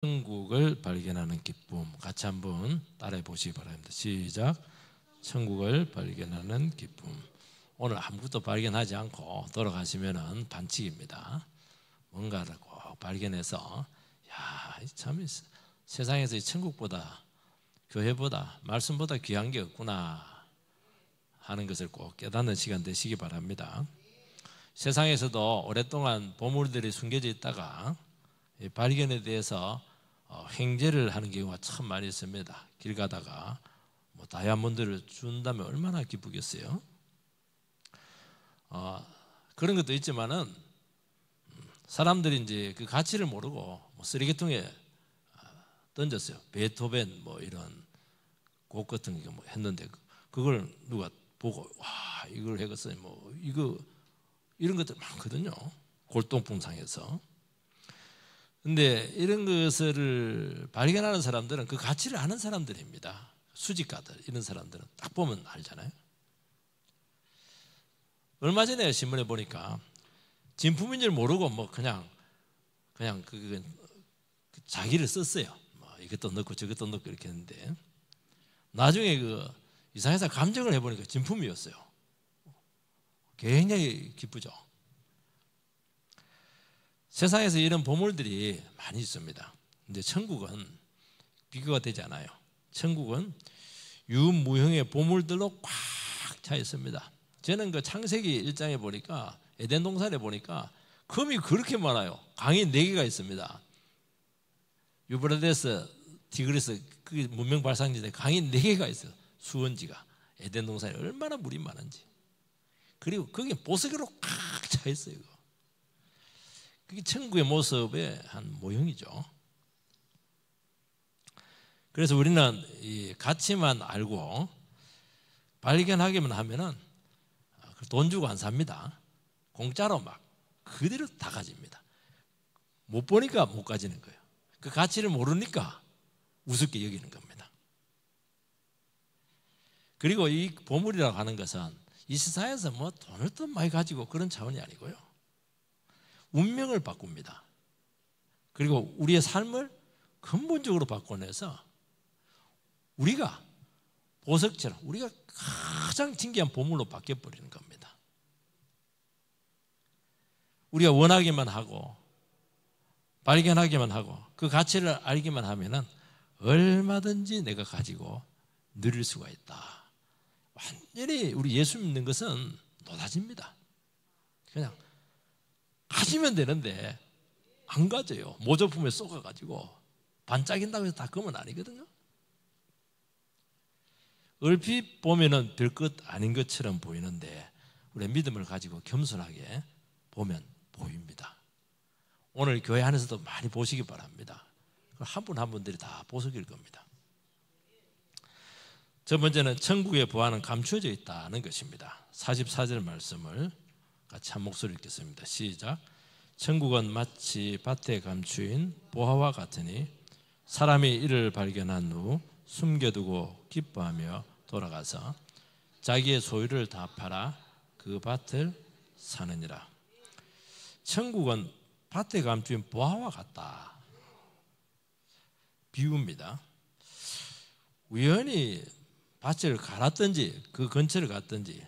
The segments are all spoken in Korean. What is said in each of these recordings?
천국을 발견하는 기쁨, 같이 한번 따라해 보시기 바랍니다. 시작. 천국을 발견하는 기쁨. 오늘 아무것도 발견하지 않고 돌아가시면은 반칙입니다. 뭔가를 꼭 발견해서 참 세상에서 이 천국보다, 교회보다, 말씀보다 귀한 게 없구나 하는 것을 꼭 깨닫는 시간 되시기 바랍니다. 세상에서도 오랫동안 보물들이 숨겨져 있다가 발견에 대해서 횡재를 하는 경우가 참 많이 있습니다. 길 가다가 다이아몬드를 준다면 얼마나 기쁘겠어요. 그런 것도 있지만은 사람들이 이제 그 가치를 모르고 쓰레기통에 던졌어요. 베토벤 이런 곡 같은 거 했는데 그걸 누가 보고 와 이걸 해갔어요. 이거 이런 것들 많거든요. 골동품상에서. 근데 이런 것을 발견하는 사람들은 그 가치를 아는 사람들입니다. 수집가들 이런 사람들은 딱 보면 알잖아요. 얼마 전에 신문에 보니까 진품인 줄 모르고 그냥 그 자기를 썼어요. 이것도 넣고 저것도 넣고 이렇게 했는데 나중에 그 이상해서 감정을 해보니까 진품이었어요. 굉장히 기쁘죠. 세상에서 이런 보물들이 많이 있습니다. 근데 천국은 비교가 되지 않아요. 천국은 유무형의 보물들로 꽉 차 있습니다. 저는 그 창세기 1장에 보니까 에덴 동산에 보니까 금이 그렇게 많아요. 강이 4개가 있습니다. 유브라데스, 티그리스 그 문명 발상지대 강이 4개가 있어요. 수원지가 에덴 동산에 얼마나 물이 많은지. 그리고 거기 보석으로 꽉 차 있어요. 그게 천국의 모습의 한 모형이죠. 그래서 우리는 이 가치만 알고 발견하기만 하면은 돈 주고 안 삽니다. 공짜로 막 그대로 다 가집니다. 못 보니까 못 가지는 거예요. 그 가치를 모르니까 우습게 여기는 겁니다. 그리고 이 보물이라고 하는 것은 이 세상에서 돈을 또 많이 가지고 그런 차원이 아니고요. 운명을 바꿉니다. 그리고 우리의 삶을 근본적으로 바꿔내서 우리가 보석처럼 우리가 가장 진귀한 보물로 바뀌어버리는 겁니다. 우리가 원하기만 하고 발견하기만 하고 그 가치를 알기만 하면은 얼마든지 내가 가지고 누릴 수가 있다. 완전히 우리 예수 믿는 것은 노다집니다. 그냥 가지면 되는데 안 가져요. 모조품에 쏘가가지고 반짝인다고 해서 다 금은 아니거든요. 얼핏 보면은 별것 아닌 것처럼 보이는데 우리 믿음을 가지고 겸손하게 보면 보입니다. 오늘 교회 안에서도 많이 보시기 바랍니다. 한 분 한 분들이 다 보석일 겁니다. 첫 번째는 천국의 보화는 감추어져 있다는 것입니다. 44절 말씀을 같이 한 목소리 읽겠습니다. 시작. 천국은 마치 밭에 감추인 보화와 같으니 사람이 이를 발견한 후 숨겨두고 기뻐하며 돌아가서 자기의 소유를 다 팔아 그 밭을 사느니라. 천국은 밭에 감추인 보화와 같다. 비유입니다. 우연히 밭을 갈았든지 그 근처를 갔든지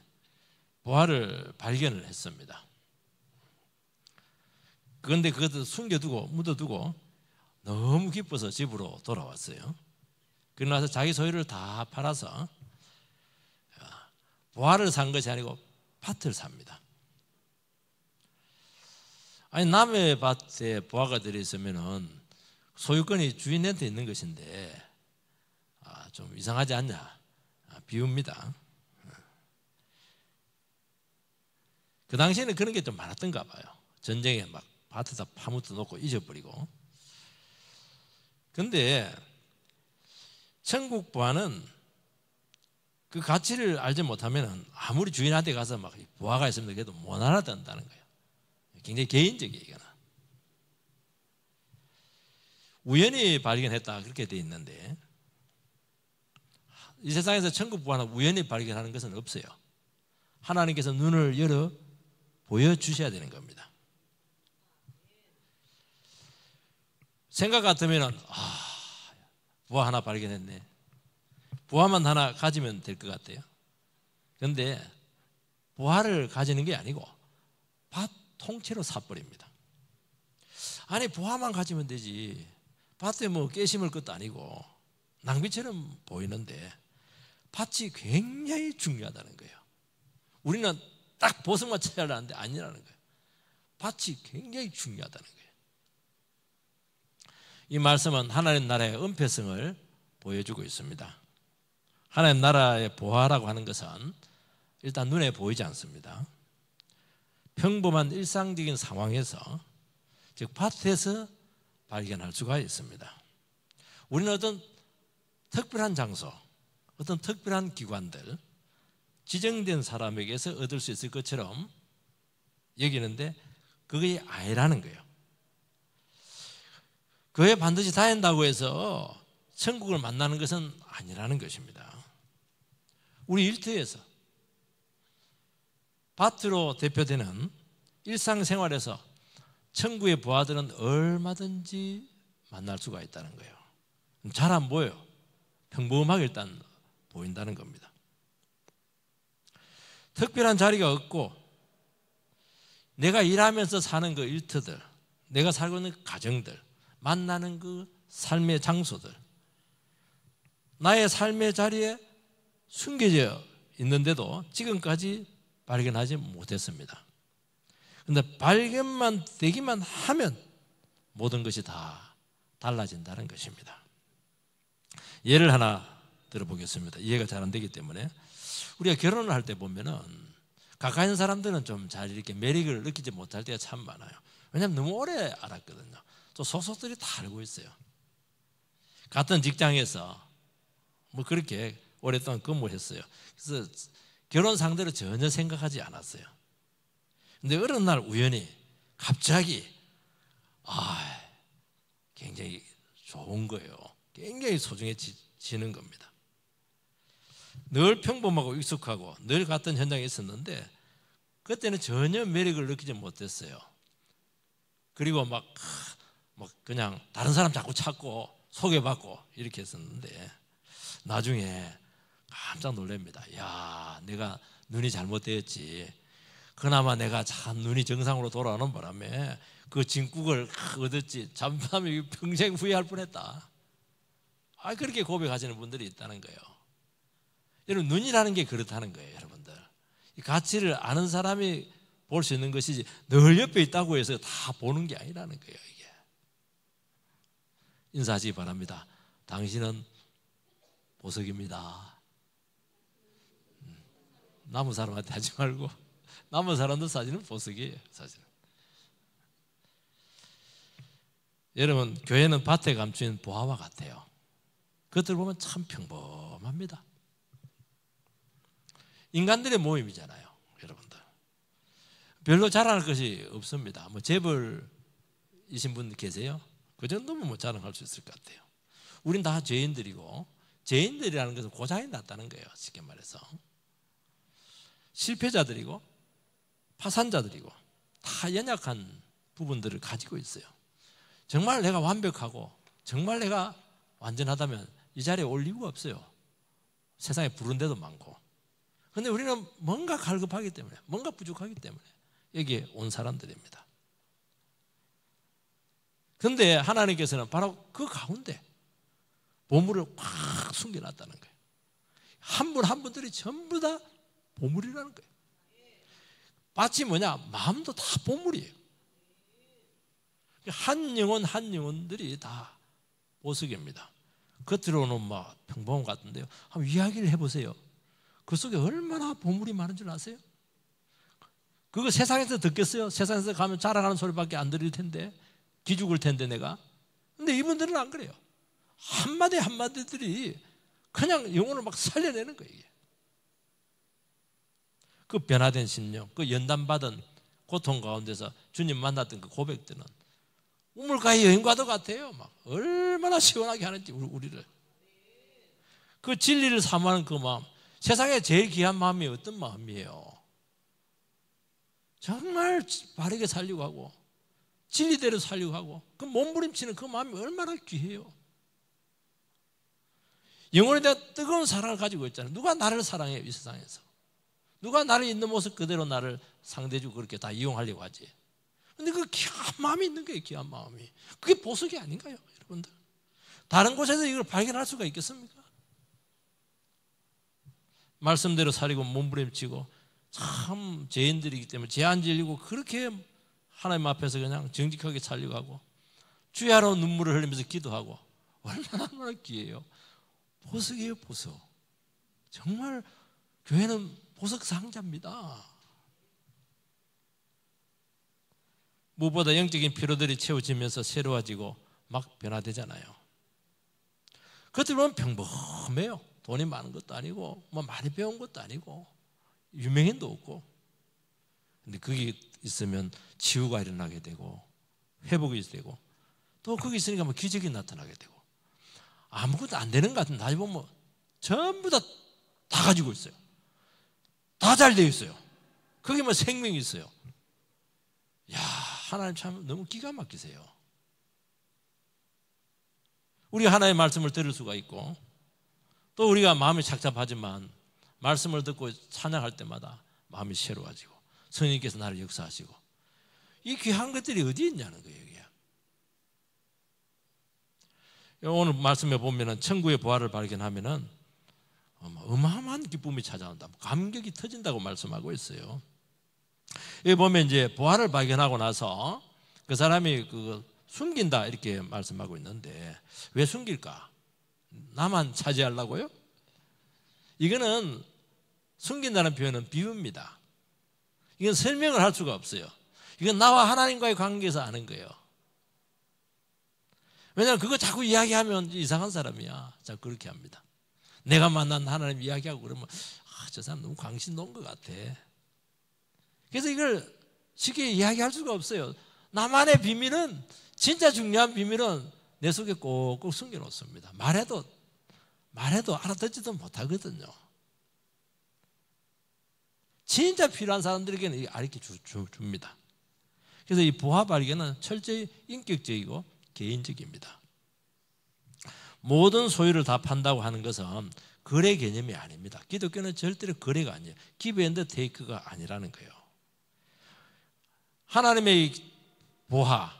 보화를 발견을 했습니다. 그런데 그것을 숨겨두고 묻어두고 너무 기뻐서 집으로 돌아왔어요. 그러고 나서 자기 소유를 다 팔아서 보화를 산 것이 아니고 밭을 삽니다. 아니 남의 밭에 보화가 들어있으면은 소유권이 주인한테 있는 것인데 좀 이상하지 않냐? 비웁니다. 그 당시에는 그런 게 좀 많았던가 봐요. 전쟁에 막 밭에다 파묻어 놓고 잊어버리고. 그런데 천국 보화는 그 가치를 알지 못하면 아무리 주인한테 가서 막 보화가 있으면 그래도 못 알아듣는다는 거예요. 굉장히 개인적이에요. 이거는. 우연히 발견했다 그렇게 돼 있는데 이 세상에서 천국 보화는 우연히 발견하는 것은 없어요. 하나님께서 눈을 열어 보여주셔야 되는 겁니다. 생각 같으면 부화 하나 발견했네. 부화만 하나 가지면 될 것 같아요. 그런데 부화를 가지는 게 아니고 밭 통째로 사버립니다. 아니 부화만 가지면 되지. 밭에 뭐 깨 심을 것도 아니고 낭비처럼 보이는데 밭이 굉장히 중요하다는 거예요. 우리는 딱 보석만 찾아야 하는데 아니라는 거예요. 밭이 굉장히 중요하다는 거예요. 이 말씀은 하나님 나라의 은폐성을 보여주고 있습니다. 하나님 나라의 보화라고 하는 것은 일단 눈에 보이지 않습니다. 평범한 일상적인 상황에서, 즉 밭에서 발견할 수가 있습니다. 우리는 어떤 특별한 장소, 어떤 특별한 기관들, 지정된 사람에게서 얻을 수 있을 것처럼 여기는데 그게 아니라는 거예요. 교회 반드시 다닌다고 해서 천국을 만나는 것은 아니라는 것입니다. 우리 일터에서, 밭으로 대표되는 일상생활에서 천국의 부하들은 얼마든지 만날 수가 있다는 거예요. 잘 안 보여요. 평범하게 일단 보인다는 겁니다. 특별한 자리가 없고 내가 일하면서 사는 그 일터들, 내가 살고 있는 가정들, 만나는 그 삶의 장소들, 나의 삶의 자리에 숨겨져 있는데도 지금까지 발견하지 못했습니다. 그런데 발견만 되기만 하면 모든 것이 다 달라진다는 것입니다. 예를 하나 들어보겠습니다. 이해가 잘 안 되기 때문에. 우리가 결혼을 할 때 보면은 가까이 있는 사람들은 좀 잘 이렇게 매력을 느끼지 못할 때가 참 많아요. 왜냐하면 너무 오래 알았거든요. 또 소속들이 다 알고 있어요. 같은 직장에서 뭐 그렇게 오랫동안 근무를 했어요. 그래서 결혼 상대로 전혀 생각하지 않았어요. 근데 어느 날 우연히 갑자기 굉장히 좋은 거예요. 굉장히 소중해지는 겁니다. 늘 평범하고 익숙하고 늘 같은 현장에 있었는데 그때는 전혀 매력을 느끼지 못했어요. 그리고 막 그냥 다른 사람 자꾸 찾고 소개받고 이렇게 했었는데 나중에 깜짝 놀랍니다. 야, 내가 눈이 잘못되었지. 그나마 내가 참 눈이 정상으로 돌아오는 바람에 그 진국을 얻었지. 잠깐만 평생 후회할 뻔했다. 그렇게 고백하시는 분들이 있다는 거예요. 여러분, 눈이라는 게 그렇다는 거예요, 여러분들. 이 가치를 아는 사람이 볼 수 있는 것이지 늘 옆에 있다고 해서 다 보는 게 아니라는 거예요, 이게. 인사하시기 바랍니다. 당신은 보석입니다. 남은 사람한테 하지 말고 남은 사람들 사진은 보석이에요, 사실은. 여러분, 교회는 밭에 감춘 보화와 같아요. 그것들 보면 참 평범합니다. 인간들의 모임이잖아요, 여러분들. 별로 자랑할 것이 없습니다. 뭐 재벌이신 분 계세요? 그 정도면 뭐 자랑할 수 있을 것 같아요. 우린 다 죄인들이고, 죄인들이라는 것은 고장이 났다는 거예요, 쉽게 말해서. 실패자들이고 파산자들이고 다 연약한 부분들을 가지고 있어요. 정말 내가 완벽하고 정말 내가 완전하다면 이 자리에 올 이유가 없어요. 세상에 부른 데도 많고. 그런데 우리는 뭔가 갈급하기 때문에, 뭔가 부족하기 때문에 여기에 온 사람들입니다. 그런데 하나님께서는 바로 그 가운데 보물을 확 숨겨놨다는 거예요. 한 분 한 분들이 전부 다 보물이라는 거예요. 밭이 뭐냐? 마음도 다 보물이에요. 한 영혼 한 영혼들이 다 보석입니다. 겉으로는 막 평범한 것 같은데요, 한번 이야기를 해보세요. 그 속에 얼마나 보물이 많은 줄 아세요? 그거 세상에서 듣겠어요? 세상에서 가면 자랑하는 소리밖에 안 들릴 텐데, 기죽을 텐데 내가. 근데 이분들은 안 그래요. 한마디 한마디들이 그냥 영혼을 막 살려내는 거예요. 이게. 그 변화된 심령, 그 연단받은 고통 가운데서 주님 만났던 그 고백들은 우물가의 여인과도 같아요. 막 얼마나 시원하게 하는지 우리를. 그 진리를 사모하는 그 마음, 세상에 제일 귀한 마음이 어떤 마음이에요? 정말 바르게 살려고 하고 진리대로 살려고 하고 그 몸부림치는 그 마음이 얼마나 귀해요. 영혼에 대한 뜨거운 사랑을 가지고 있잖아요. 누가 나를 사랑해요, 이 세상에서. 누가 나를 있는 모습 그대로 나를 상대해주고 그렇게 다 이용하려고 하지. 근데 그 귀한 마음이 있는 거예요, 귀한 마음이. 그게 보석이 아닌가요, 여러분들? 다른 곳에서 이걸 발견할 수가 있겠습니까? 말씀대로 살리고 몸부림치고 참 죄인들이기 때문에 죄 안 질리고 그렇게 하나님 앞에서 그냥 정직하게 살려고 하고 주야로 눈물을 흘리면서 기도하고 얼마나 귀해요. 보석이에요, 보석. 정말 교회는 보석 상자입니다. 무엇보다 영적인 피로들이 채워지면서 새로워지고 막 변화되잖아요. 그것들 보면 평범해요. 돈이 많은 것도 아니고 뭐 많이 배운 것도 아니고 유명인도 없고. 근데 거기 있으면 치유가 일어나게 되고 회복이 되고 또 거기 있으니까 뭐 기적이 나타나게 되고 아무것도 안 되는 것 같은 나중에 보면 전부 다 가지고 있어요. 다 잘 되어 있어요. 거기 뭐 생명이 있어요. 야, 하나님 참 너무 기가 막히세요. 우리가 하나님의 말씀을 들을 수가 있고 또 우리가 마음이 착잡하지만 말씀을 듣고 찬양할 때마다 마음이 새로워지고 성령께서 나를 역사하시고 이 귀한 것들이 어디 있냐는 거예요. 이게. 오늘 말씀에 보면은 천국의 부활을 발견하면은 어마어마한 기쁨이 찾아온다. 감격이 터진다고 말씀하고 있어요. 여기 보면 이제 부활을 발견하고 나서 그 사람이 숨긴다 이렇게 말씀하고 있는데 왜 숨길까? 나만 차지하려고요? 이거는 숨긴다는 표현은 비유입니다. 이건 설명을 할 수가 없어요. 이건 나와 하나님과의 관계에서 아는 거예요. 왜냐하면 그거 자꾸 이야기하면 이상한 사람이야. 자꾸 그렇게 합니다. 내가 만난 하나님 이야기하고 그러면 저 사람 너무 광신 놓은 것 같아. 그래서 이걸 쉽게 이야기할 수가 없어요. 나만의 비밀은 진짜 중요한 비밀은 내 속에 꼭꼭 숨겨놓습니다. 말해도 알아듣지도 못하거든요. 진짜 필요한 사람들에게는 알게 줍니다. 그래서 이 부활 발견은 철저히 인격적이고 개인적입니다. 모든 소유를 다 판다고 하는 것은 거래 개념이 아닙니다. 기독교는 절대로 거래가 아니에요. give and take가 아니라는 거예요. 하나님의 보화,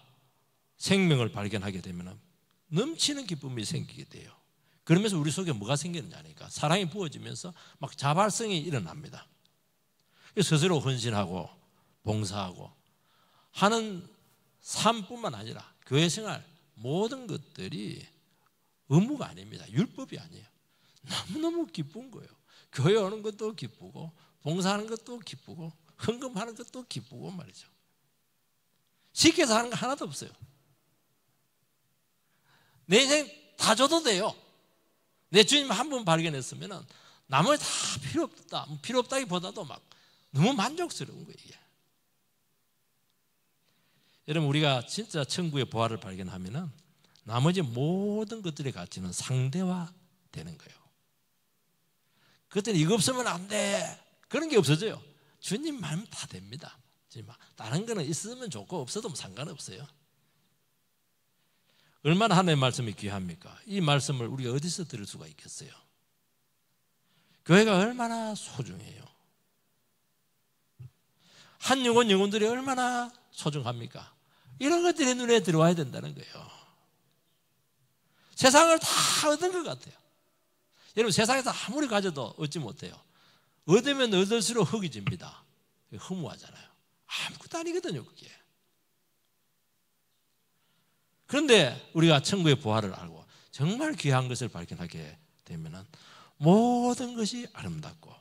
생명을 발견하게 되면 넘치는 기쁨이 생기게 돼요. 그러면서 우리 속에 뭐가 생기느냐니까 사랑이 부어지면서 막 자발성이 일어납니다. 스스로 헌신하고 봉사하고 하는 삶뿐만 아니라 교회 생활 모든 것들이 의무가 아닙니다. 율법이 아니에요. 너무너무 기쁜 거예요. 교회 오는 것도 기쁘고 봉사하는 것도 기쁘고 헌금하는 것도 기쁘고 말이죠. 쉽게 해서 하는 거 하나도 없어요. 내 인생 다 줘도 돼요. 내 주님 한 번 발견했으면 나머지 다 필요 없다. 필요 없다기보다도 막 너무 만족스러운 거예요. 이게. 여러분 우리가 진짜 천국의 부활을 발견하면 나머지 모든 것들의 가치는 상대화되는 거예요. 그때는 이거 없으면 안 돼. 그런 게 없어져요. 주님 말면 다 됩니다. 다른 거는 있으면 좋고 없어도 상관없어요. 얼마나 하나님의 말씀이 귀합니까? 이 말씀을 우리가 어디서 들을 수가 있겠어요? 교회가 얼마나 소중해요. 한 영혼들이 얼마나 소중합니까? 이런 것들이 눈에 들어와야 된다는 거예요. 세상을 다 얻은 것 같아요. 여러분 세상에서 아무리 가져도 얻지 못해요. 얻으면 얻을수록 허기집니다. 허무하잖아요. 아무것도 아니거든요 그게. 그런데 우리가 천국의 부활을 알고 정말 귀한 것을 발견하게 되면 모든 것이 아름답고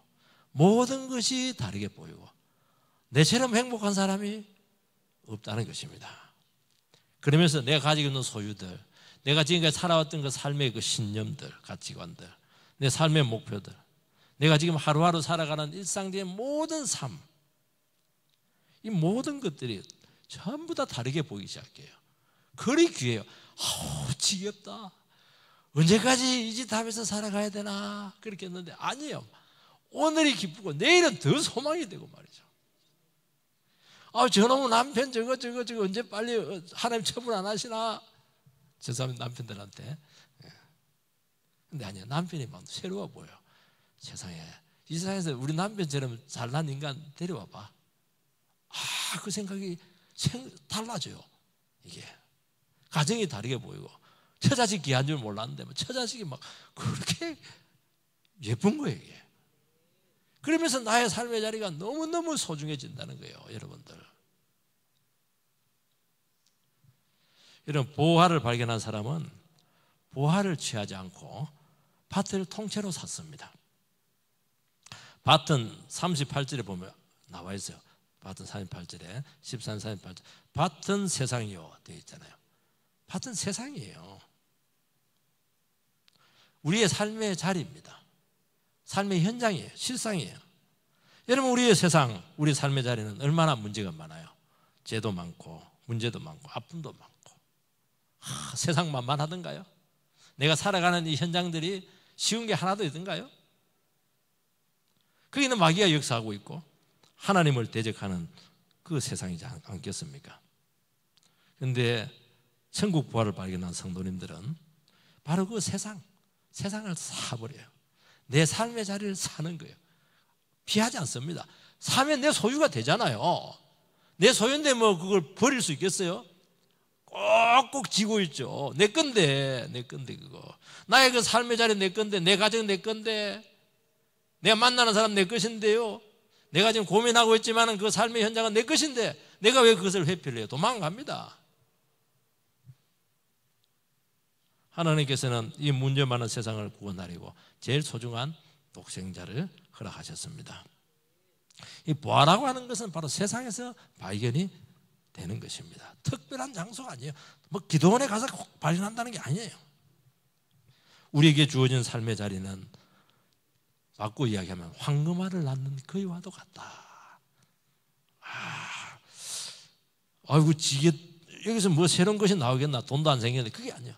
모든 것이 다르게 보이고 내처럼 행복한 사람이 없다는 것입니다. 그러면서 내가 가지고 있는 소유들, 내가 지금까지 살아왔던 그 삶의 그 신념들, 가치관들, 내 삶의 목표들, 내가 지금 하루하루 살아가는 일상적인 모든 삶, 이 모든 것들이 전부 다 다르게 보이기 시작해요. 그리 귀해요. 지겹다. 언제까지 이 짓 하면서 살아가야 되나 그렇게 했는데 아니에요. 오늘이 기쁘고 내일은 더 소망이 되고 말이죠. 아, 저놈의 남편 저거 언제 빨리 하나님 처분 안 하시나? 죄송합니다, 남편들한테. 근데 아니야, 남편이 막 새로워 보여. 세상에, 이 세상에서 우리 남편처럼 잘난 인간 데려와봐. 아, 그 생각이 달라져요. 이게 가정이 다르게 보이고, 처자식 귀한 줄 몰랐는데 처자식이 막 그렇게 예쁜 거예요, 이게. 그러면서 나의 삶의 자리가 너무너무 소중해진다는 거예요, 여러분들. 여러분, 보화를 발견한 사람은 보화를 취하지 않고 밭을 통째로 샀습니다. 밭은 38절에 보면 나와 있어요. 밭은 38절에 13, 38절. 밭은 세상이요 되어 있잖아요. 밭은 세상이에요. 우리의 삶의 자리입니다. 삶의 현장이에요. 실상이에요. 여러분, 우리의 세상, 우리 삶의 자리는 얼마나 문제가 많아요. 죄도 많고 문제도 많고 아픔도 많고. 세상 만만하던가요? 내가 살아가는 이 현장들이 쉬운 게 하나도 있던가요? 거기는 마귀가 역사하고 있고 하나님을 대적하는 그 세상이지 않겠습니까? 그런데 천국 부활을 발견한 성도님들은 바로 그 세상을 사버려요. 내 삶의 자리를 사는 거예요. 피하지 않습니다. 사면 내 소유가 되잖아요. 내 소유인데 뭐 그걸 버릴 수 있겠어요? 꼭꼭 쥐고 있죠. 내 건데 그거. 나의 그 삶의 자리 내 건데, 내 가정 내 건데, 내가 만나는 사람 내 것인데요. 내가 지금 고민하고 있지만 그 삶의 현장은 내 것인데 내가 왜 그것을 회피를 해요? 도망갑니다. 하나님께서는 이 문제 많은 세상을 구원하려고 제일 소중한 독생자를 허락하셨습니다. 이 부활이라고 하는 것은 바로 세상에서 발견이 되는 것입니다. 특별한 장소가 아니에요. 뭐 기도원에 가서 꼭 발견한다는 게 아니에요. 우리에게 주어진 삶의 자리는 바꾸어 이야기하면 황금알을 낳는 거위와도 같다. 아이고, 여기서 뭐 새로운 것이 나오겠나? 돈도 안 생겼는데 그게 아니에요.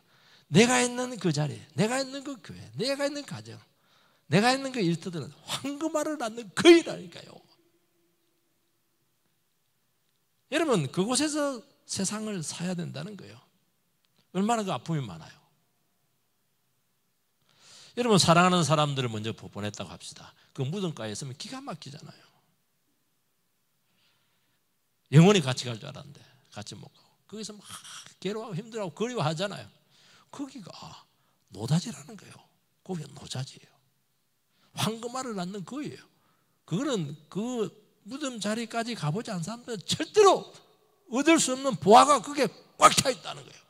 내가 있는 그 자리, 내가 있는 그 교회, 내가 있는 가정, 내가 있는 그 일터들은 황금알을 낳는 거위라니까요. 여러분, 그곳에서 세상을 사야 된다는 거예요. 얼마나 그 아픔이 많아요. 여러분, 사랑하는 사람들을 먼저 보냈다고 합시다. 그 무덤가에 있으면 기가 막히잖아요. 영원히 같이 갈 줄 알았는데 같이 못 가고, 거기서 막 괴로워하고 힘들어하고 그리워하잖아요. 거기가 노다지라는 거예요. 거기가 노자지예요. 황금알을 낳는 거예요. 그거는 그 무덤 자리까지 가보지 않은 사람들은 절대로 얻을 수 없는 보화가 그게 꽉 차 있다는 거예요.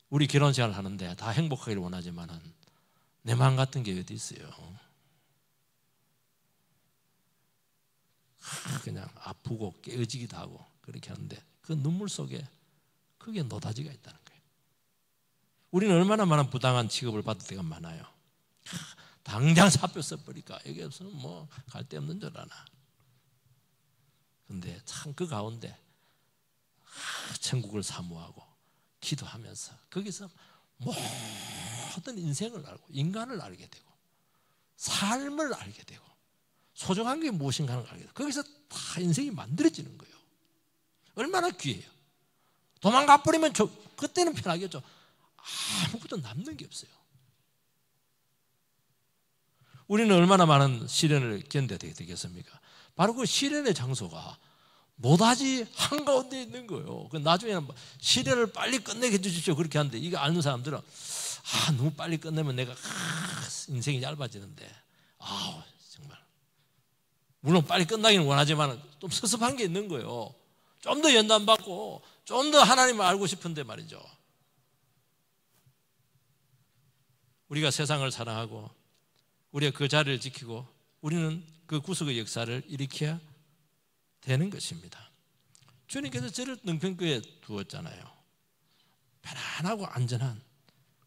우리 결혼 생활을 하는데 다 행복하기를 원하지만은 내 마음 같은 게 어디 있어요? 그냥 아프고 깨어지기도 하고 그렇게 하는데 그 눈물 속에 그게 노다지가 있다는 거예요. 우리는 얼마나 많은 부당한 취급을 받을 때가 많아요. 당장 사표 써버릴까? 여기 없으면 뭐 갈 데 없는 줄 아나. 그런데 참 그 가운데 천국을 사모하고 기도하면서 거기서 모든 인생을 알고 인간을 알게 되고 삶을 알게 되고 소중한 게 무엇인가 하는 걸 알게 되고 거기서 다 인생이 만들어지는 거예요. 얼마나 귀해요. 도망가 버리면 그때는 편하겠죠. 아무것도 남는 게 없어요. 우리는 얼마나 많은 시련을 견뎌야 되겠습니까? 바로 그 시련의 장소가 노다지 한가운데 있는 거예요. 나중에는 시련을 빨리 끝내게 해주십시오 그렇게 하는데, 이거 아는 사람들은 너무 빨리 끝내면 내가 인생이 얇아지는데 정말 물론 빨리 끝나기는 원하지만 좀 섭섭한 게 있는 거예요. 좀 더 연단받고 좀 더 하나님을 알고 싶은데 말이죠. 우리가 세상을 사랑하고 우리가 그 자리를 지키고 우리는 그 구속의 역사를 일으켜야 되는 것입니다. 주님께서 저를 능평교에 두었잖아요. 편안하고 안전한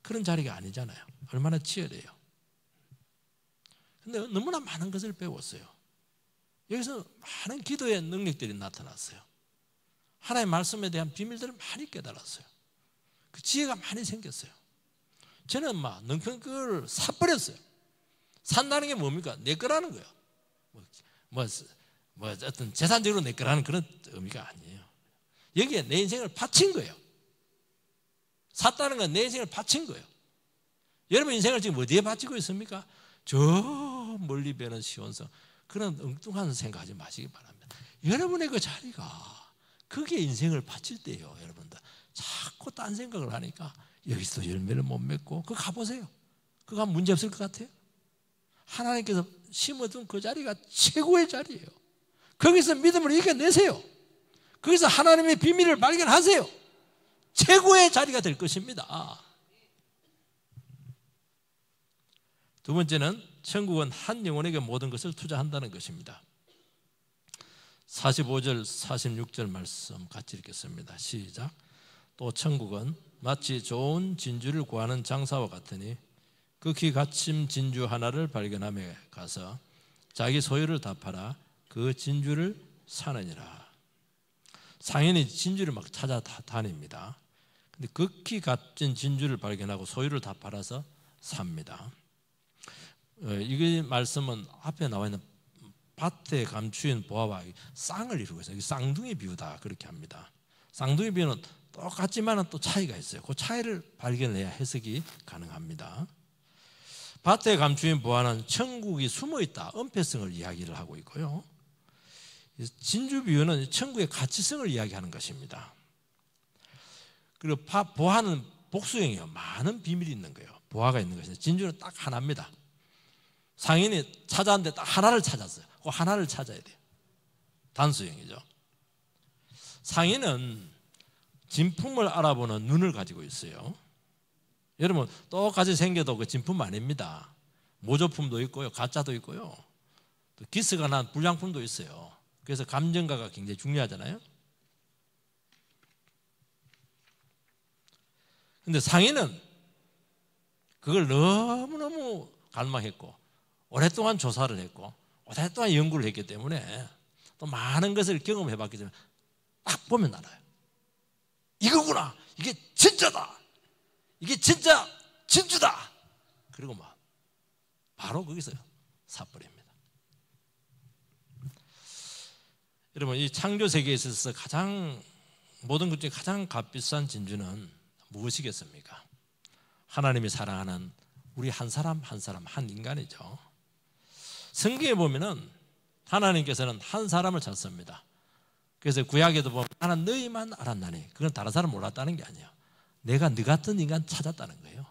그런 자리가 아니잖아요. 얼마나 치열해요. 그런데 너무나 많은 것을 배웠어요. 여기서 많은 기도의 능력들이 나타났어요. 하나님의 말씀에 대한 비밀들을 많이 깨달았어요. 그 지혜가 많이 생겼어요. 저는 능평교를 사버렸어요. 산다는 게 뭡니까? 내 거라는 거예요. 어떤 재산적으로 내 거라는 그런 의미가 아니에요. 여기에 내 인생을 바친 거예요. 샀다는 건 내 인생을 바친 거예요. 여러분 인생을 지금 어디에 바치고 있습니까? 저 멀리 배는 시온성, 그런 엉뚱한 생각하지 마시기 바랍니다. 여러분의 그 자리가 그게 인생을 바칠 때예요. 여러분들 자꾸 딴 생각을 하니까 여기서 열매를 못 맺고 그거 가보세요. 그거 하면 문제 없을 것 같아요. 하나님께서 심어둔 그 자리가 최고의 자리예요. 거기서 믿음을 이겨내세요. 거기서 하나님의 비밀을 발견하세요. 최고의 자리가 될 것입니다. 두 번째는 천국은 한 영혼에게 모든 것을 투자한다는 것입니다. 45절 46절 말씀 같이 읽겠습니다. 시작. 또 천국은 마치 좋은 진주를 구하는 장사와 같으니 극히 갇힌 진주 하나를 발견하며 가서 자기 소유를 다 팔아 그 진주를 사느니라. 상인이 진주를 막 찾아 다닙니다. 근데 극히 갇힌 진주를 발견하고 소유를 다 팔아서 삽니다. 이 말씀은 앞에 나와 있는 밭에 감추인 보화와 쌍을 이루고 있어요. 쌍둥이 비유다 그렇게 합니다. 쌍둥이 비유는 똑같지만 또 차이가 있어요. 그 차이를 발견해야 해석이 가능합니다. 밭에 감추인 보화는 천국이 숨어있다, 은폐성을 이야기를 하고 있고요. 진주 비유는 천국의 가치성을 이야기하는 것입니다. 그리고 보화는 복수형이에요. 많은 비밀이 있는 거예요. 보화가 있는 것이죠. 진주는 딱 하나입니다. 상인이 찾았는데 딱 하나를 찾았어요. 그 하나를 찾아야 돼요. 단수형이죠. 상인은 진품을 알아보는 눈을 가지고 있어요. 여러분 똑같이 생겨도 그 진품 아닙니다. 모조품도 있고요, 가짜도 있고요, 또 기스가 난 불량품도 있어요. 그래서 감정가가 굉장히 중요하잖아요. 근데 상인은 그걸 너무너무 갈망했고 오랫동안 조사를 했고 오랫동안 연구를 했기 때문에 또 많은 것을 경험해봤기 때문에 딱 보면 알아요. 이거구나, 이게 진짜다, 이게 진짜 진주다. 그리고 막 바로 거기서 사버립니다. 여러분 이 창조 세계에 있어서 모든 것 중에 가장 값비싼 진주는 무엇이겠습니까? 하나님이 사랑하는 우리 한 사람 한 사람 한 인간이죠. 성경에 보면은 하나님께서는 한 사람을 찾습니다. 그래서 구약에도 보면 나는 너희만 알았나니, 그건 다른 사람 몰랐다는 게 아니에요. 내가 너 같은 인간 찾았다는 거예요.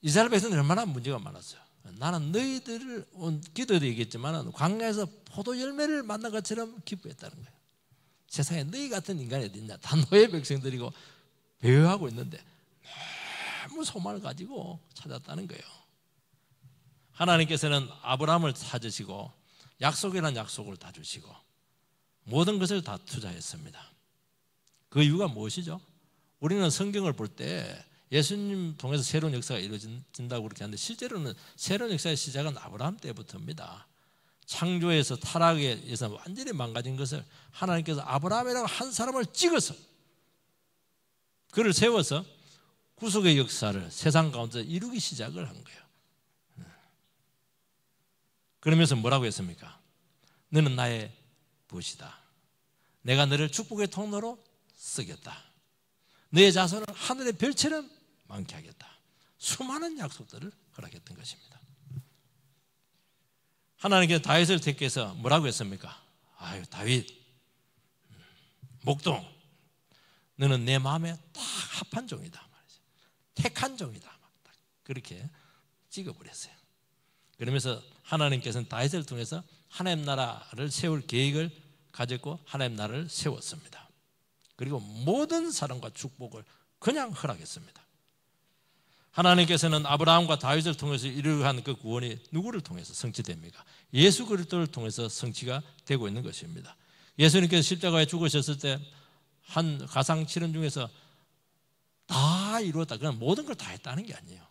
이스라엘 백성들은 얼마나 문제가 많았어요. 나는 너희들을 기도에도 얘기했지만 광야에서 포도 열매를 만난 것처럼 기뻐했다는 거예요. 세상에 너희 같은 인간이 어디 있냐, 다 너의 백성들이고 배회하고 있는데 너무 소망을 가지고 찾았다는 거예요. 하나님께서는 아브라함을 찾으시고 약속이라는 약속을 다 주시고 모든 것을 다 투자했습니다. 그 이유가 무엇이죠? 우리는 성경을 볼 때 예수님 통해서 새로운 역사가 이루어진다고 그렇게 하는데 실제로는 새로운 역사의 시작은 아브라함 때부터입니다. 창조에서 타락에 의해서 완전히 망가진 것을 하나님께서 아브라함이라고 한 사람을 찍어서 그를 세워서 구속의 역사를 세상 가운데 이루기 시작을 한 거예요. 그러면서 뭐라고 했습니까? 너는 나의 벗이다. 내가 너를 축복의 통로로 쓰겠다. 너의 자손을 하늘의 별처럼 많게 하겠다. 수많은 약속들을 허락했던 것입니다. 하나님께서 다윗을 택해서 뭐라고 했습니까? 아유 다윗 목동 너는 내 마음에 딱 합한 종이다 말이죠. 택한 종이다. 딱 그렇게 찍어버렸어요. 그러면서 하나님께서는 다윗을 통해서 하나님 나라를 세울 계획을 가졌고 하나님 나라를 세웠습니다. 그리고 모든 사랑과 축복을 그냥 허락했습니다. 하나님께서는 아브라함과 다윗을 통해서 이루어간 그 구원이 누구를 통해서 성취됩니까? 예수 그리스도를 통해서 성취가 되고 있는 것입니다. 예수님께서 십자가에 죽으셨을 때 한 가상칠언 중에서 다 이루었다, 그냥 모든 걸 다 했다는 게 아니에요.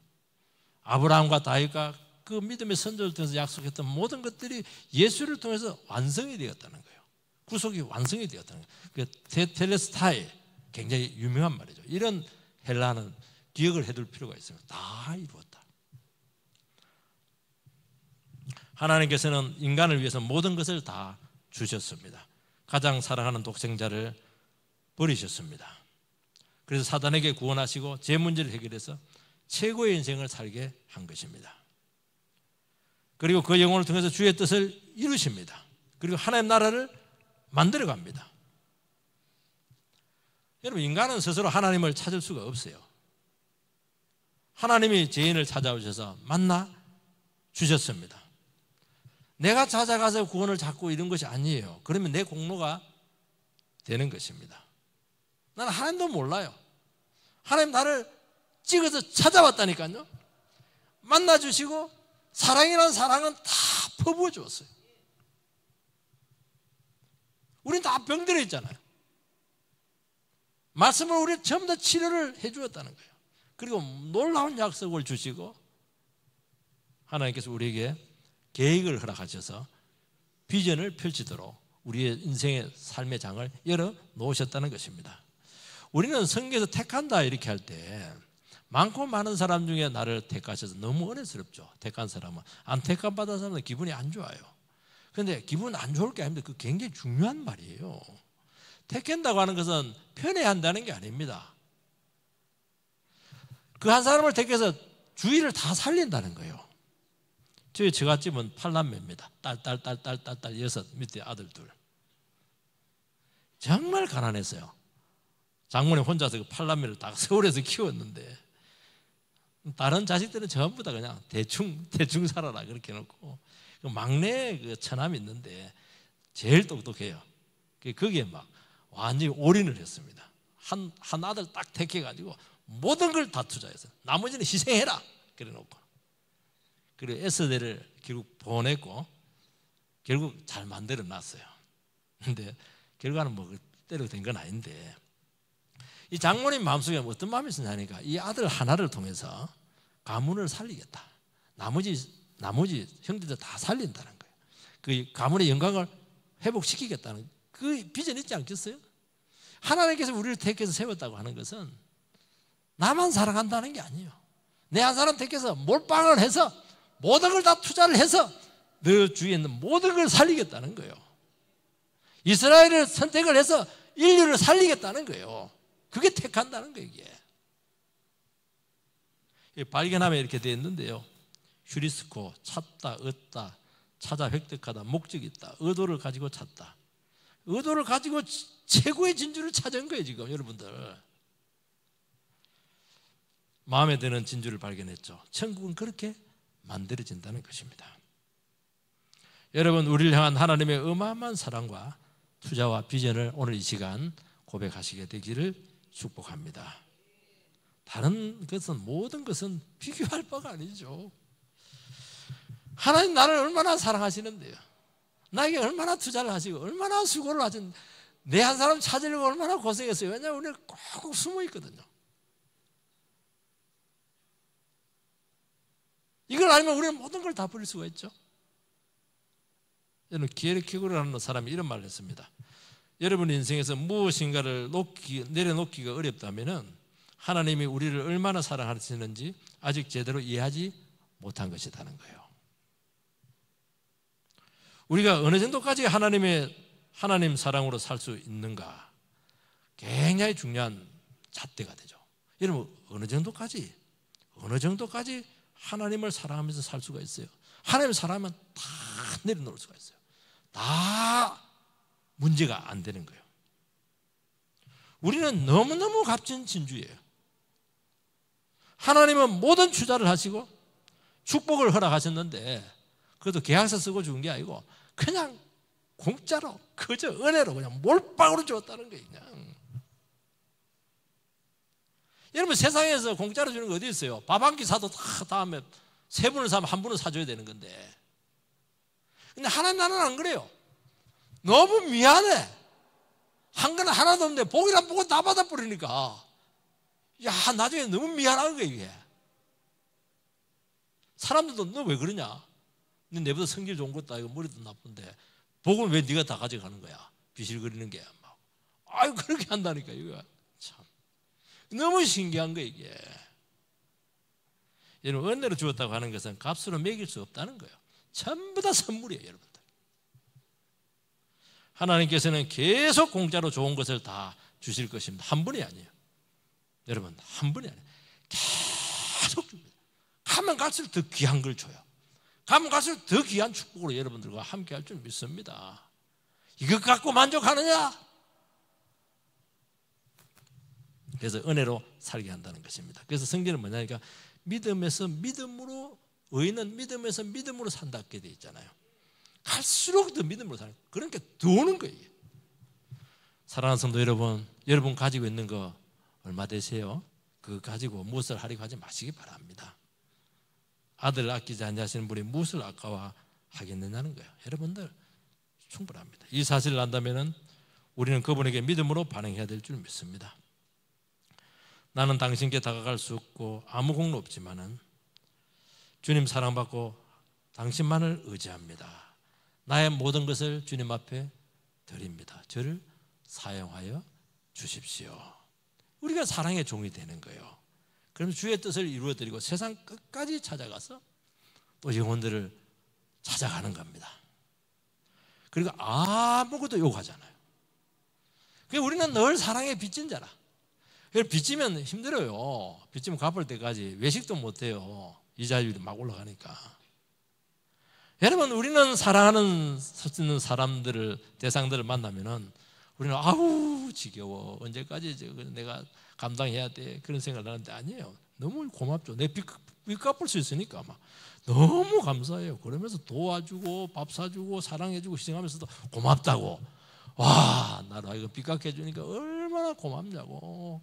아브라함과 다윗과 그 믿음의 선조를 통해서 약속했던 모든 것들이 예수를 통해서 완성이 되었다는 거예요. 구속이 완성이 되었다는 거예요. 그 텔레스타이 굉장히 유명한 말이죠. 이런 헬라는 기억을 해둘 필요가 있습니다. 다 이루었다. 하나님께서는 인간을 위해서 모든 것을 다 주셨습니다. 가장 사랑하는 독생자를 버리셨습니다. 그래서 사단에게 구원하시고 제 문제를 해결해서 최고의 인생을 살게 한 것입니다. 그리고 그 영혼을 통해서 주의 뜻을 이루십니다. 그리고 하나님 나라를 만들어 갑니다. 여러분, 인간은 스스로 하나님을 찾을 수가 없어요. 하나님이 죄인을 찾아오셔서 만나 주셨습니다. 내가 찾아가서 구원을 찾고 이런 것이 아니에요. 그러면 내 공로가 되는 것입니다. 나는 하나님도 몰라요. 하나님 나를 찍어서 찾아왔다니까요. 만나주시고 사랑이라는 사랑은 다 퍼부어 주었어요. 우린 다 병들어 있잖아요. 말씀을 우리 전부 다 치료를 해 주었다는 거예요. 그리고 놀라운 약속을 주시고 하나님께서 우리에게 계획을 허락하셔서 비전을 펼치도록 우리의 인생의 삶의 장을 열어 놓으셨다는 것입니다. 우리는 성경에서 택한다 이렇게 할 때 많고 많은 사람 중에 나를 택하셔서 너무 은혜스럽죠. 택한 사람은. 안 택함받은 사람은 기분이 안 좋아요. 그런데 기분 안 좋을 게 아닙니다. 그 굉장히 중요한 말이에요. 택한다고 하는 것은 편애한다는 게 아닙니다. 그 한 사람을 택해서 주위를 다 살린다는 거예요. 저희 처갓집은 8남매입니다. 딸 6, 밑에 아들 2. 정말 가난했어요. 장모님 혼자서 그 8남매를 다 서울에서 키웠는데 다른 자식들은 전부 다 그냥 대충 살아라 그렇게 해놓고 막내 그 처남이 있는데 제일 똑똑해요. 거기에 막 완전히 올인을 했습니다. 한 아들 딱 택해가지고 모든 걸 다 투자해서 나머지는 희생해라 그래 놓고 그리고 S대를 결국 보냈고 결국 잘 만들어 놨어요. 근데 결과는 뭐 그대로 된 건 아닌데 이 장모님 마음속에 어떤 마음이 있었냐니까 이 아들 하나를 통해서 가문을 살리겠다. 나머지 형제들 다 살린다는 거예요. 그 가문의 영광을 회복시키겠다는 그 비전 있지 않겠어요? 하나님께서 우리를 택해서 세웠다고 하는 것은 나만 사랑한다는 게 아니에요. 내 한 사람 택해서 몰빵을 해서 모든 걸 다 투자를 해서 너 주위에 있는 모든 걸 살리겠다는 거예요. 이스라엘을 선택을 해서 인류를 살리겠다는 거예요. 그게 택한다는 거예요. 이게 발견하면 이렇게 되어 있는데요. 휴리스코, 찾다, 얻다, 찾아 획득하다, 목적이 있다. 의도를 가지고 찾다. 의도를 가지고 최고의 진주를 찾은 거예요. 지금 여러분들 마음에 드는 진주를 발견했죠. 천국은 그렇게 만들어진다는 것입니다. 여러분, 우리를 향한 하나님의 어마어마한 사랑과 투자와 비전을 오늘 이 시간 고백하시게 되기를 축복합니다. 다른 것은 모든 것은 비교할 바가 아니죠. 하나님 나를 얼마나 사랑하시는데요. 나에게 얼마나 투자를 하시고 얼마나 수고를 하신 내 한 사람 찾으려고 얼마나 고생했어요. 왜냐하면 우리는 꼭 숨어 있거든요. 이걸 알면 우리는 모든 걸 다 버릴 수가 있죠. 저는 기에르케고르라는 사람이 이런 말을 했습니다. 여러분 인생에서 무엇인가를 내려놓기가 어렵다면 하나님이 우리를 얼마나 사랑하시는지 아직 제대로 이해하지 못한 것이라는 거예요. 우리가 어느 정도까지 하나님 사랑으로 살 수 있는가 굉장히 중요한 잣대가 되죠. 여러분 어느 정도까지 하나님을 사랑하면서 살 수가 있어요. 하나님을 사랑하면 다 내려놓을 수가 있어요. 다 문제가 안 되는 거예요. 우리는 너무너무 값진 진주예요. 하나님은 모든 투자를 하시고 축복을 허락하셨는데 그것도 계약서 쓰고 준 게 아니고 그냥 공짜로 그저 은혜로 그냥 몰빵으로 줬다는 거예요. 그냥. 여러분 세상에서 공짜로 주는 거 어디 있어요? 밥 한 끼 사도 다음에 3분을 사면 1분은 사줘야 되는 건데 근데 하나님 나라는 안 그래요. 너무 미안해. 한 건 하나도 없는데 복이란 복은 다 받아버리니까 야 나중에 너무 미안한 거예요. 이게 사람들도 너 왜 그러냐? 너 내보다 성질 좋은 것도 아니고 머리도 나쁜데 복은 왜 네가 다 가져가는 거야? 비실거리는 게 막. 아유 그렇게 한다니까 이거 참 너무 신기한 거예요. 이게 여러분 은혜로 주었다고 하는 것은 값으로 매길 수 없다는 거예요. 전부 다 선물이에요, 여러분들. 하나님께서는 계속 공짜로 좋은 것을 다 주실 것입니다. 한 번이 아니에요. 여러분, 한 번이 아니에요. 계속 줍니다. 가면 갈수록 더 귀한 걸 줘요. 가면 갈수록 더 귀한 축복으로 여러분들과 함께 할 줄 믿습니다. 이것 갖고 만족하느냐? 그래서 은혜로 살게 한다는 것입니다. 그래서 성경은 뭐냐니까 믿음에서 믿음으로, 의인은 믿음에서 믿음으로 산다 게 되어 있잖아요. 갈수록 더 믿음으로 사는, 그러니까 더 오는 거예요. 사랑하는 성도 여러분, 여러분 가지고 있는 거 얼마 되세요? 그거 가지고 무엇을 하려고 하지 마시기 바랍니다. 아들을 아끼지 않으시는 분이 무엇을 아까워하겠느냐는 거예요. 여러분들 충분합니다. 이 사실을 안다면 우리는 그분에게 믿음으로 반응해야 될 줄 믿습니다. 나는 당신께 다가갈 수 없고 아무 공로 없지만은 주님 사랑받고 당신만을 의지합니다. 나의 모든 것을 주님 앞에 드립니다. 저를 사용하여 주십시오. 우리가 사랑의 종이 되는 거예요. 그럼 주의 뜻을 이루어드리고 세상 끝까지 찾아가서 또 영혼들을 찾아가는 겁니다. 그리고 아무것도 요구하잖아요. 그러니까 우리는 늘 사랑의 빚진 자라. 빚지면 힘들어요. 빚지면 갚을 때까지 외식도 못해요. 이자율이 막 올라가니까. 여러분, 우리는 사랑하는 사람들을, 대상들을 만나면은 우리는 아우 지겨워, 언제까지 내가 감당해야 돼, 그런 생각을 하는데 아니에요. 너무 고맙죠. 내 빚 갚을 수 있으니까 막 너무 감사해요. 그러면서 도와주고 밥 사주고 사랑해주고 희생하면서도 고맙다고. 와, 나도 이거 빚 갚게 해주니까 얼마나 고맙냐고.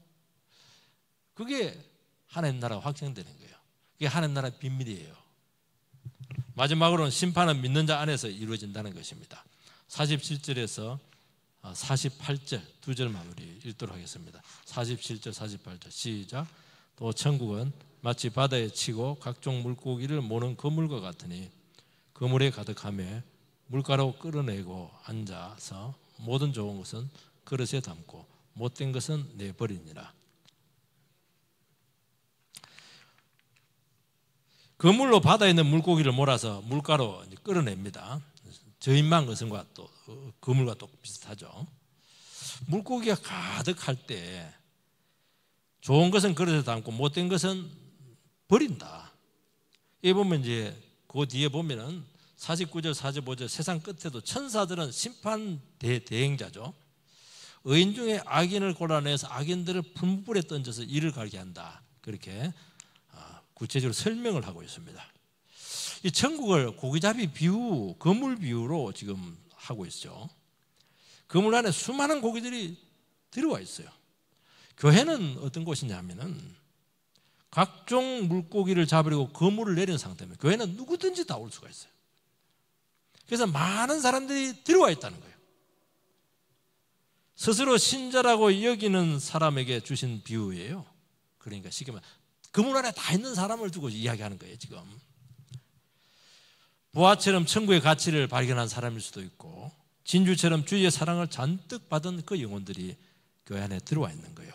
그게 하나님 나라가 확정되는 거예요. 그게 하나님 나라의 비밀이에요. 마지막으로는 심판은 믿는 자 안에서 이루어진다는 것입니다. 47절에서 48절 두 절 마무리 읽도록 하겠습니다. 47절 48절 시작. 또 천국은 마치 바다에 치고 각종 물고기를 모는 그물과 같으니 그물에 가득하며 물가로 끌어내고 앉아서 모든 좋은 것은 그릇에 담고 못된 것은 내버리니라. 그물로 바다에 있는 물고기를 몰아서 물가로 끌어냅니다. 저인만 것과 또 그물과 또 비슷하죠. 물고기가 가득할 때 좋은 것은 그릇에 담고 못된 것은 버린다. 이 보면 이제 그 뒤에 보면은 49절 45절 세상 끝에도 천사들은 심판 대행자죠. 의인 중에 악인을 골라내서 악인들을 불불에 던져서 이를 갈게 한다. 그렇게 구체적으로 설명을 하고 있습니다. 이 천국을 고기잡이 비유, 그물 비유로 지금 하고 있죠. 그물 안에 수많은 고기들이 들어와 있어요. 교회는 어떤 곳이냐면은 각종 물고기를 잡으려고 그물을 내린 상태입니다. 교회는 누구든지 다 올 수가 있어요. 그래서 많은 사람들이 들어와 있다는 거예요. 스스로 신자라고 여기는 사람에게 주신 비유예요. 그러니까 쉽게 말하면 그물 안에 다 있는 사람을 두고 이야기하는 거예요, 지금. 부하처럼 천국의 가치를 발견한 사람일 수도 있고 진주처럼 주의 사랑을 잔뜩 받은 그 영혼들이 교회 안에 들어와 있는 거예요.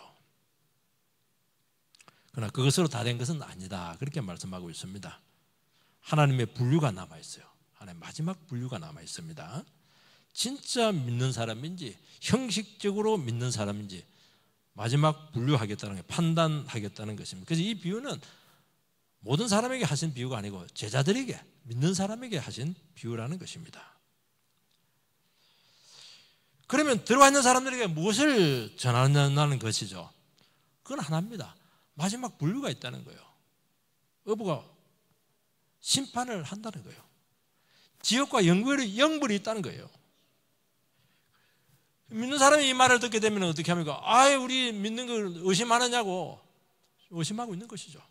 그러나 그것으로 다 된 것은 아니다. 그렇게 말씀하고 있습니다. 하나님의 분류가 남아있어요. 하나님의 마지막 분류가 남아있습니다. 진짜 믿는 사람인지 형식적으로 믿는 사람인지 마지막 분류하겠다는 게 판단하겠다는 것입니다. 그래서 이 비유는 모든 사람에게 하신 비유가 아니고 제자들에게, 믿는 사람에게 하신 비유라는 것입니다. 그러면 들어와 있는 사람들에게 무엇을 전하는 것이죠? 그건 하나입니다. 마지막 분류가 있다는 거예요. 어부가 심판을 한다는 거예요. 지옥과 영벌이 있다는 거예요. 믿는 사람이 이 말을 듣게 되면 어떻게 합니까? 우리 믿는 걸 의심하느냐고 의심하고 있는 것이죠.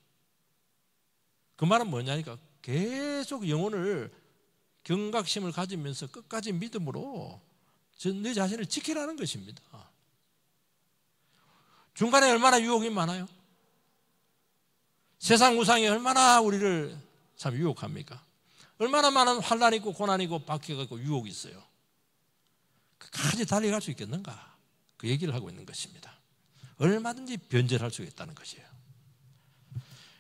그 말은 뭐냐니까 계속 영혼을 경각심을 가지면서 끝까지 믿음으로 내 자신을 지키라는 것입니다. 중간에 얼마나 유혹이 많아요? 세상 우상이 얼마나 우리를 참 유혹합니까? 얼마나 많은 환난이 있고 고난이 있고 박해가 있고 유혹이 있어요. 끝까지 달려갈 수 있겠는가? 그 얘기를 하고 있는 것입니다. 얼마든지 변절할 수 있다는 것이에요.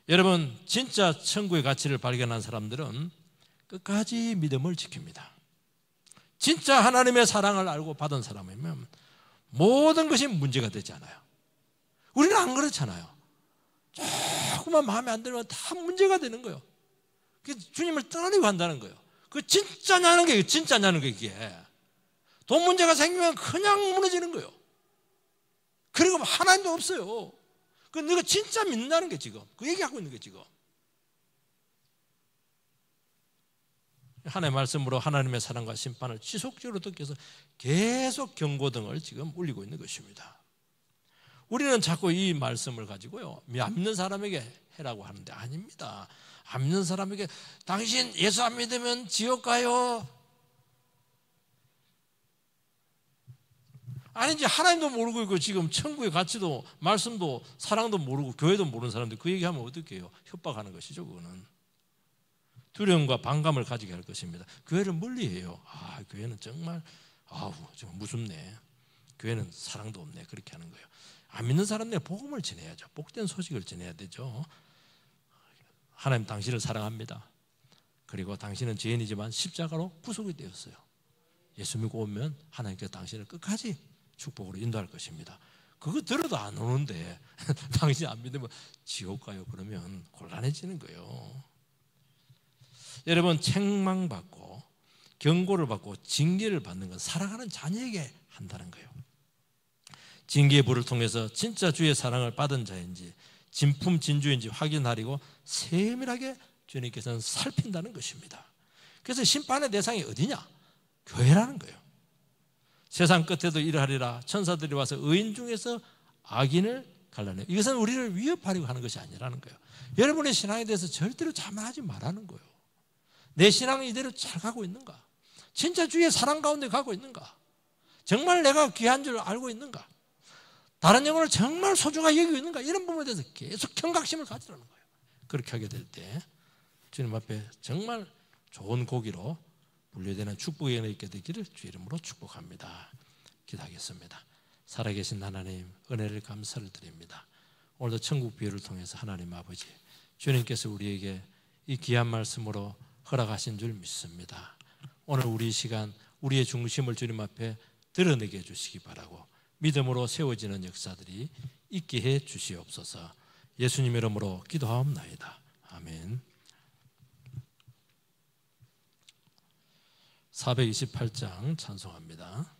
여러분, 진짜 천국의 가치를 발견한 사람들은 끝까지 믿음을 지킵니다. 진짜 하나님의 사랑을 알고 받은 사람이면 모든 것이 문제가 되지 않아요. 우리는 안 그렇잖아요. 조금만 마음에 안 들면 다 문제가 되는 거예요. 주님을 떠나려고 한다는 거예요. 그 진짜냐는 게 진짜냐는 게 이게. 돈 문제가 생기면 그냥 무너지는 거예요. 그리고 하나님도 없어요. 그 너가 진짜 믿는다는 게 지금 그 얘기하고 있는 게 지금. 하나님의 말씀으로 하나님의 사랑과 심판을 지속적으로 듣기 위해서 계속 경고등을 지금 울리고 있는 것입니다. 우리는 자꾸 이 말씀을 가지고요, 안 믿는 사람에게 해라고 하는데 아닙니다. 안 믿는 사람에게 당신 예수 안 믿으면 지옥 가요. 아니지, 하나님도 모르고 있고 지금 천국의 가치도 말씀도 사랑도 모르고 교회도 모르는 사람들 그 얘기하면 어떻게 해요? 협박하는 것이죠. 그거는 두려움과 반감을 가지게 할 것입니다. 교회를 멀리해요. 교회는 정말 좀 무섭네. 교회는 사랑도 없네. 그렇게 하는 거예요. 안 믿는 사람들은 복음을 전해야죠. 복된 소식을 전해야 되죠. 하나님 당신을 사랑합니다. 그리고 당신은 죄인이지만 십자가로 구속이 되었어요. 예수 믿고 오면 하나님께서 당신을 끝까지 축복으로 인도할 것입니다. 그거 들어도 안 오는데 당신이 안 믿으면 지옥 가요. 그러면 곤란해지는 거예요. 여러분, 책망받고 경고를 받고 징계를 받는 건 살아가는 자녀에게 한다는 거예요. 징계의 불을 통해서 진짜 주의 사랑을 받은 자인지 진품진주인지 확인하려고 세밀하게 주님께서는 살핀다는 것입니다. 그래서 심판의 대상이 어디냐? 교회라는 거예요. 세상 끝에도 일하리라 천사들이 와서 의인 중에서 악인을 갈라내요. 이것은 우리를 위협하려고 하는 것이 아니라는 거예요. 여러분의 신앙에 대해서 절대로 자만하지 말라는 거예요. 내 신앙이 이대로 잘 가고 있는가? 진짜 주의 사랑 가운데 가고 있는가? 정말 내가 귀한 줄 알고 있는가? 다른 영혼을 정말 소중하게 여기고 있는가? 이런 부분에 대해서 계속 경각심을 가지라는 거예요. 그렇게 하게 될 때 주님 앞에 정말 좋은 고기로 분류되는 축복의 은혜 있게 되기를 주 이름으로 축복합니다. 기도하겠습니다. 살아계신 하나님, 은혜를 감사를 드립니다. 오늘도 천국 비유를 통해서 하나님 아버지, 주님께서 우리에게 이 귀한 말씀으로 허락하신 줄 믿습니다. 오늘 우리 시간 우리의 중심을 주님 앞에 드러내게 해주시기 바라고 믿음으로 세워지는 역사들이 있게 해 주시옵소서. 예수님 이름으로 기도하옵나이다. 아멘. 428장 찬송합니다.